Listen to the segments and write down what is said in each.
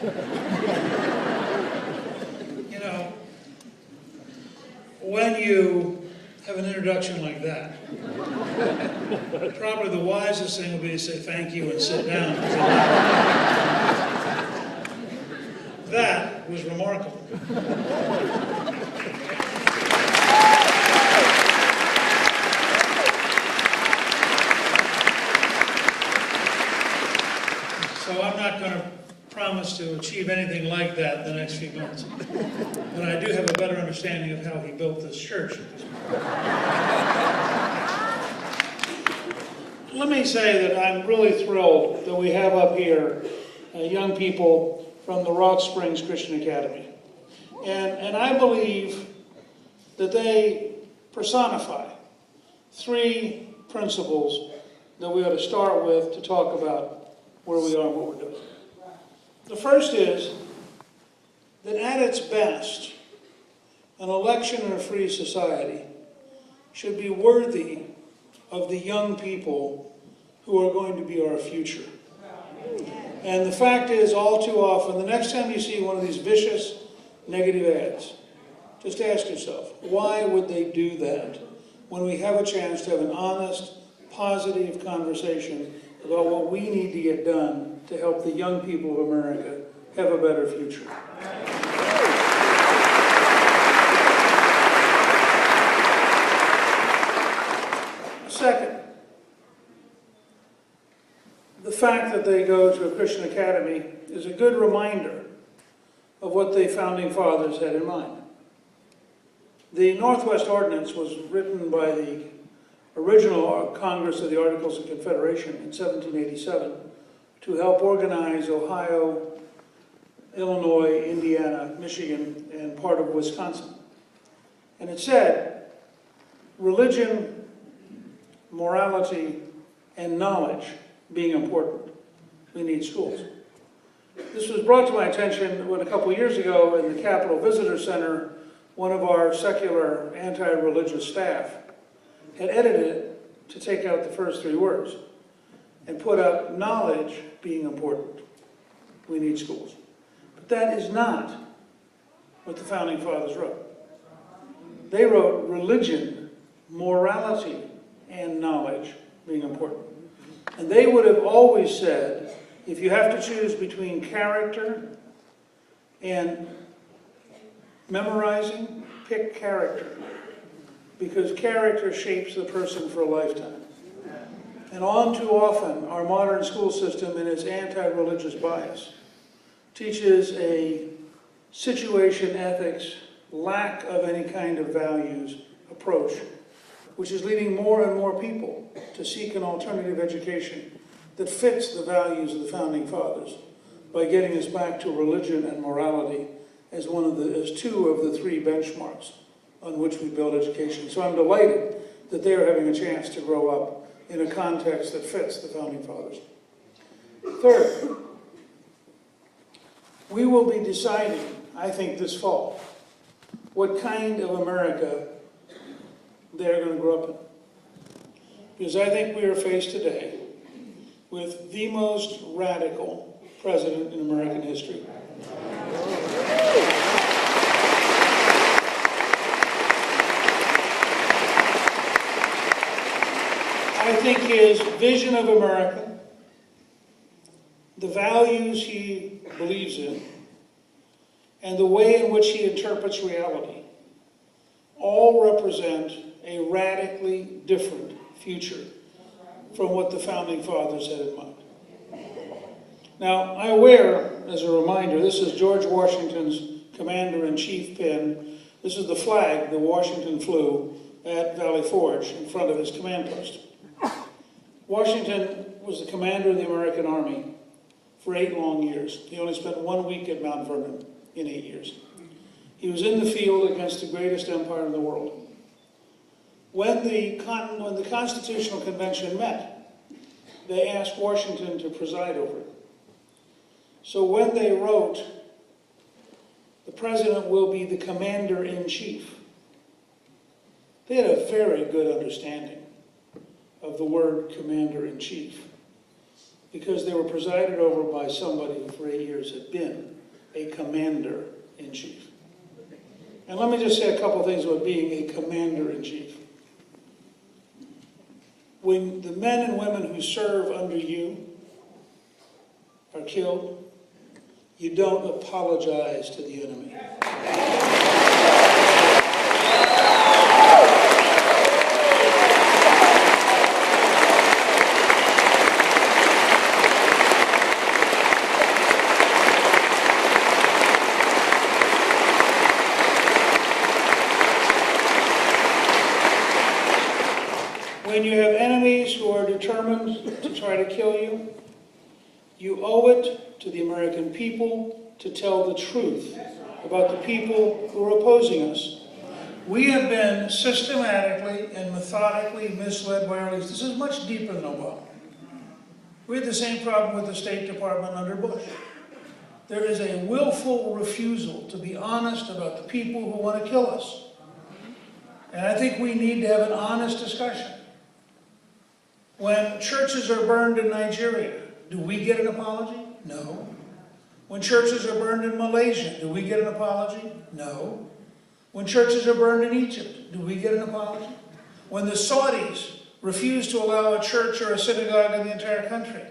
You know, when you have an introduction like that, probably the wisest thing would be to say thank you and sit down. That was remarkable. So I'm not going to promise to achieve anything like that in the next few months. But I do have a better understanding of how he built this church. Let me say that I'm really thrilled that we have up here young people from the Rock Springs Christian Academy. And I believe that they personify three principles that we ought to start with to talk about where we are and what we're doing. The first is that at its best, an election in a free society should be worthy of the young people who are going to be our future. And the fact is, all too often, the next time you see one of these vicious, negative ads, just ask yourself, why would they do that when we have a chance to have an honest, positive conversation about what we need to get done to help the young people of America have a better future? Second, the fact that they go to a Christian academy is a good reminder of what the Founding Fathers had in mind. The Northwest Ordinance was written by the original Congress of the Articles of Confederation in 1787 to help organize Ohio, Illinois, Indiana, Michigan, and part of Wisconsin. And it said, religion, morality, and knowledge being important, we need schools. This was brought to my attention when a couple years ago in the Capitol Visitor Center, one of our secular anti-religious staff had edited it to take out the first three words and put up knowledge being important. We need schools. But that is not what the Founding Fathers wrote. They wrote religion, morality, and knowledge being important. And they would have always said, if you have to choose between character and memorizing, pick character. Because character shapes the person for a lifetime. And all too often, our modern school system, in its anti-religious bias, teaches a situation ethics, lack of any kind of values approach, which is leading more and more people to seek an alternative education that fits the values of the Founding Fathers by getting us back to religion and morality as two of the three benchmarks on which we build education. So I'm delighted that they are having a chance to grow up in a context that fits the Founding Fathers. Third, we will be deciding, I think this fall, what kind of America they're going to grow up in. Because I think we are faced today with the most radical president in American history. I think his vision of America, the values he believes in, and the way in which he interprets reality all represent a radically different future from what the Founding Fathers had in mind. Now, I wear, as a reminder, this is George Washington's Commander-in-Chief pin. This is the flag that Washington flew at Valley Forge in front of his command post. Washington was the commander of the American Army for 8 long years. He only spent 1 week at Mount Vernon in 8 years. He was in the field against the greatest empire in the world. When the Constitutional Convention met, they asked Washington to preside over it. So when they wrote, the president will be the commander-in-chief, they had a very good understanding of the word commander-in-chief. because they were presided over by somebody who for 8 years had been a commander-in-chief. And let me just say a couple things about being a commander-in-chief. When the men and women who serve under you are killed, you don't apologize to the enemy. When you have enemies who are determined to try to kill you, you owe it to the American people to tell the truth about the people who are opposing us. We have been systematically and methodically misled by our leaders. This is much deeper than Obama. We had the same problem with the State Department under Bush. There is a willful refusal to be honest about the people who want to kill us. And I think we need to have an honest discussion. When churches are burned in Nigeria, do we get an apology? No. When churches are burned in Malaysia, do we get an apology? No. When churches are burned in Egypt, do we get an apology? When the Saudis refuse to allow a church or a synagogue in the entire country,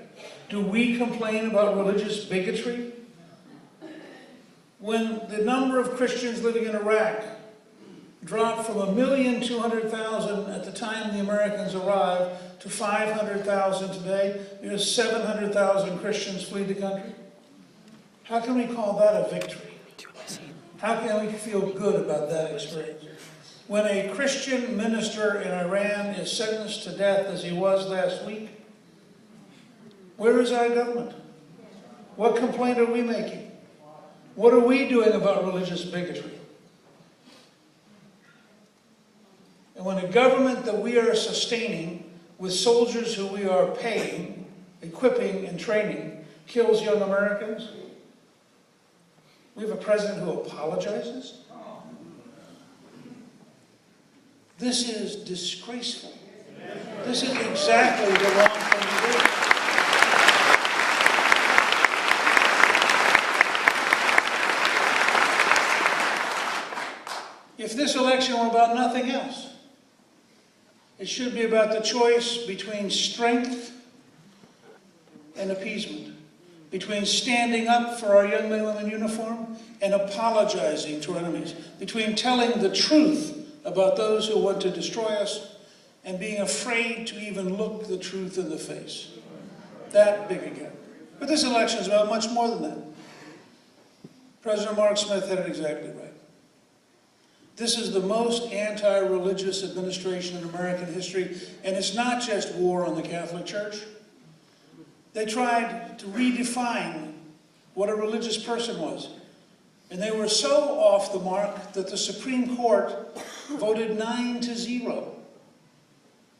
do we complain about religious bigotry? When the number of Christians living in Iraq dropped from 1,200,000 at the time the Americans arrived to 500,000 today, because 700,000 Christians fled the country. How can we call that a victory? How can we feel good about that experience? When a Christian minister in Iran is sentenced to death, as he was last week, where is our government? What complaint are we making? What are we doing about religious bigotry? And when a government that we are sustaining with soldiers who we are paying, equipping, and training kills young Americans, we have a president who apologizes? This is disgraceful. This is exactly the wrong thing to do. If this election were about nothing else, it should be about the choice between strength and appeasement, between standing up for our young men and women in uniform and apologizing to our enemies, between telling the truth about those who want to destroy us and being afraid to even look the truth in the face. That big a gap. But this election is about much more than that. President Mark Smith had it exactly right. This is the most anti-religious administration in American history, and it's not just war on the Catholic Church. They tried to redefine what a religious person was, and they were so off the mark that the Supreme Court voted 9-0.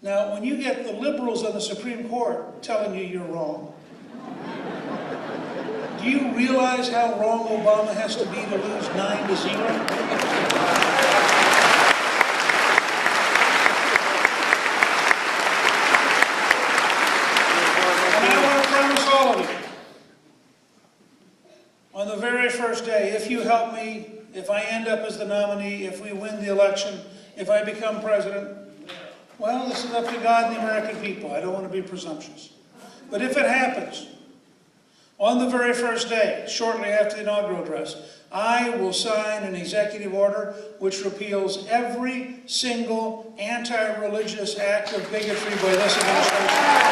Now, when you get the liberals on the Supreme Court telling you you're wrong, do you realize how wrong Obama has to be to lose 9-0? On the very first day, if you help me, if I end up as the nominee, if we win the election, if I become president, well, this is up to God and the American people. I don't want to be presumptuous. But if it happens, on the very first day, shortly after the inaugural address, I will sign an executive order which repeals every single anti-religious act of bigotry by this administration.